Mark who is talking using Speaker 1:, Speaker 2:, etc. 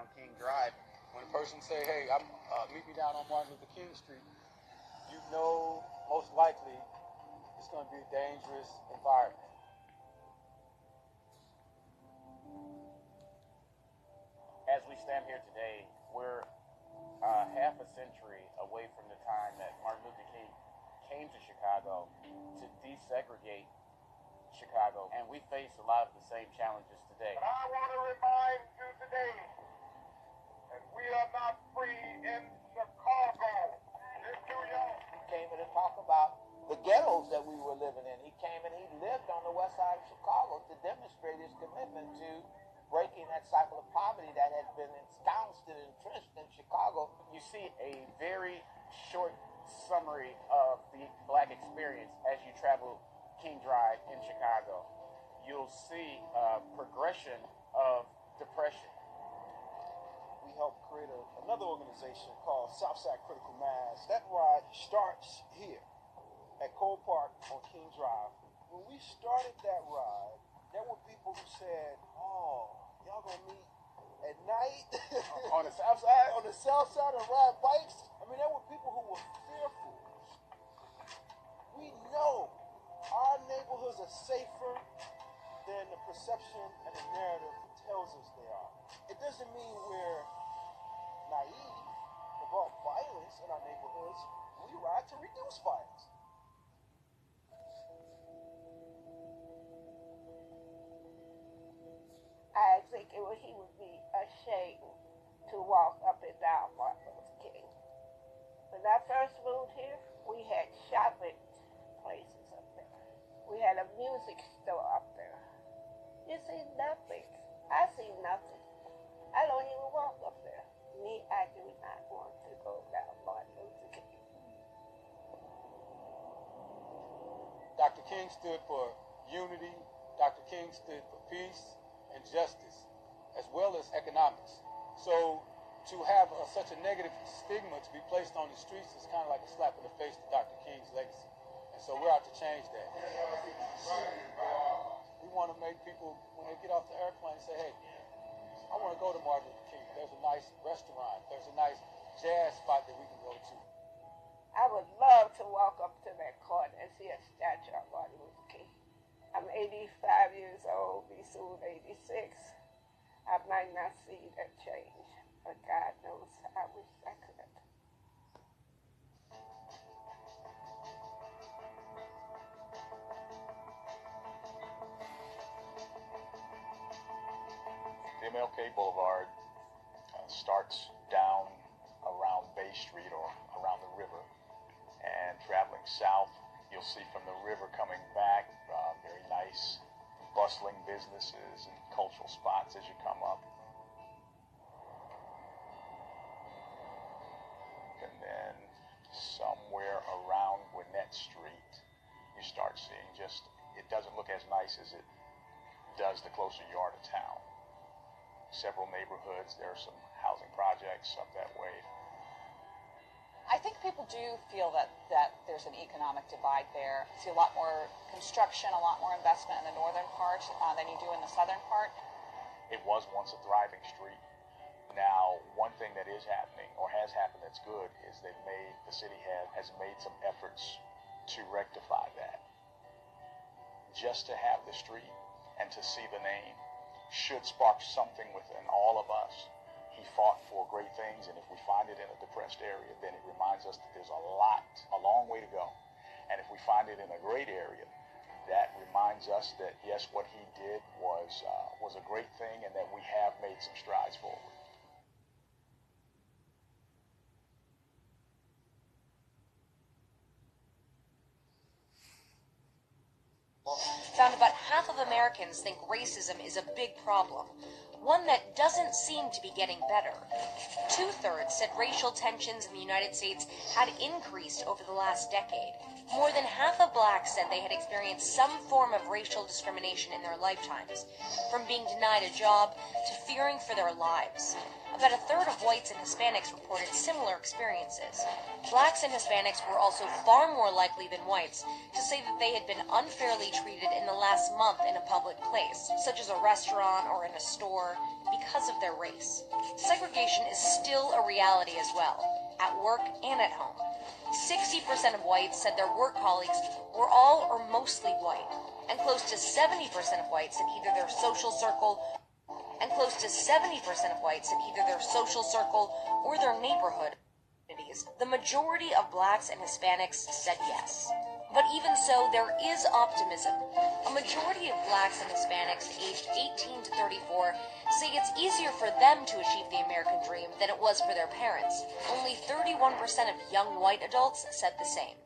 Speaker 1: down King Drive. When a person say, hey, meet me down on Martin Luther King Street, you know most likely it's going to be a dangerous environment.
Speaker 2: As we stand here today, we're half a century away from the time that Martin Luther King came to Chicago to desegregate Chicago, and we face a lot of the same challenges today.
Speaker 3: But I want to remind you today that we are not free in Chicago. In New York.
Speaker 4: He came in to talk about the ghettos that we were living in. He came and he lived on the west side of Chicago to demonstrate his commitment to breaking that cycle of poverty that had been ensconced and entrenched in Chicago.
Speaker 2: You see a very short summary of the Black experience as you travel King Drive in Chicago. You'll see a progression of depression.
Speaker 5: We helped create another organization called Southside Critical Mass. That ride starts here at Cole Park on King Drive. When we started that ride, there were people who said, oh, y'all gonna meet at night?
Speaker 2: On the south side?
Speaker 5: On the south side and ride bikes? I mean, there were people who were fearful. We know our neighborhoods are safer than the perception and the narrative tells us they are. It doesn't mean we're naive about violence in our neighborhoods. We ride to reduce violence.
Speaker 6: I think he would be ashamed to walk up and down Martin Luther King. When I first moved here, we had shopping places up there. We had a music store up there. You see nothing. I see nothing. I don't even walk up there. Me, I do not want to go down Martin Luther King.
Speaker 1: Dr. King stood for unity. Dr. King stood for peace and justice, as well as economics. So to have such a negative stigma to be placed on the streets is kind of like a slap in the face to Dr. King's legacy. And so we're out to change that. We want to make people, when they get off the airplane, say, hey, I want to go to Martin Luther King. There's a nice restaurant. There's a nice jazz spot that we can go to.
Speaker 6: I would love to walk up to that court and see a statue of Martin Luther King. I'm 85 years old, be soon 86. I might not see that change, but God knows I wish I could.
Speaker 7: The MLK Boulevard starts down around Bay Street or around the river, and traveling south, you'll see from the river coming back very nice bustling businesses and cultural spots as you come up. And then somewhere around Gwinnett Street, you start seeing just, it doesn't look as nice as it does the closer you are to town. Several neighborhoods, there are some housing projects up that way.
Speaker 8: I think people do feel that there's an economic divide there. You see a lot more construction, a lot more investment in the northern part than you do in the southern part.
Speaker 7: It was once a thriving street. Now, one thing that is happening, or has happened that's good, is the city has made some efforts to rectify that. Just to have the street and to see the name should spark something within all of us. He fought for great things, and if we find it in a depressed area, then it reminds us that there's a long way to go. And if we find it in a great area, that reminds us that, yes, what he did was a great thing, and that we have made some strides forward.
Speaker 9: Found about half of Americans think racism is a big problem, one that doesn't seem to be getting better. 2/3 said racial tensions in the United States had increased over the last decade. More than half of blacks said they had experienced some form of racial discrimination in their lifetimes, from being denied a job to fearing for their lives. About 1/3 of whites and Hispanics reported similar experiences. Blacks and Hispanics were also far more likely than whites to say that they had been unfairly treated in the last month in a public place, such as a restaurant or in a store, because of their race. Segregation is still a reality as well, at work and at home. 60% of whites said their work colleagues were all or mostly white, and close to 70% of whites said either their social circle or their neighborhood. The majority of blacks and Hispanics said yes. But even so, there is optimism. A majority of blacks and Hispanics aged 18 to 34 say it's easier for them to achieve the American dream than it was for their parents. Only 31% of young white adults said the same.